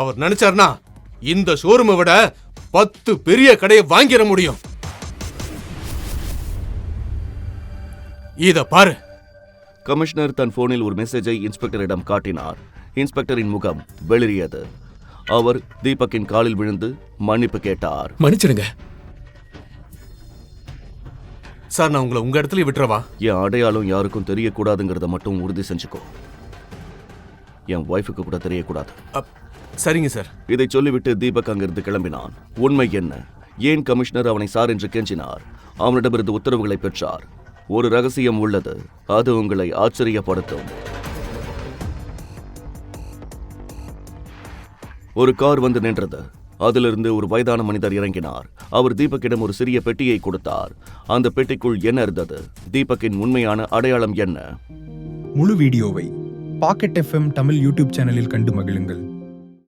அவர் நினைச்சார்னா இந்த ஷோரூமை விட 10 பெரிய கடையை வாங்கிட முடியும். இத பாரு. கமிஷனர் தன் போனில் ஒரு மெசேஜை இன்ஸ்பெக்டரிடம் காட்டினார். இன்ஸ்பெக்டரின் முகம் வெளிரியது. அவர் தீபக்கின் காலில் விழுந்து மன்னிப்பு கேட்டார். மன்னிச்சிடுங்க சார், நான் உங்களை உங்க இடத்துல விட்டுறவா? என் அடையாளம் யாருக்கும் தெரியக்கூடாதுங்கிறத மட்டும் உறுதி செஞ்சுக்கோ. என் ஒய்ஃபுக்கு கூட தெரியக்கூடாது. சரிங்க சார். இதை சொல்லிவிட்டு தீபக் அங்கிருந்து கிளம்பினான். உண்மை என்ன? ஏன் கமிஷனர் அவனை சார் என்று கெஞ்சினார்? அவனிடமிருந்து உத்தரவுகளை பெற்றார். ஒரு ரகசியம் உள்ளது, அது உங்களை ஆச்சரியப்படுத்தும். ஒரு கார் வந்து நின்றது. அதிலிருந்து ஒரு வயதான மனிதர் இறங்கினார். அவர் தீபக்கிடம் ஒரு சிறிய பெட்டியை கொடுத்தார். அந்த பெட்டிக்குள் என்ன இருந்தது? தீபக்கின் உண்மையான அடையாளம் என்ன? முழு வீடியோவை பாக்கெட் FM தமிழ் யூடியூப் சேனலில் கண்டு மகிழுங்கள்.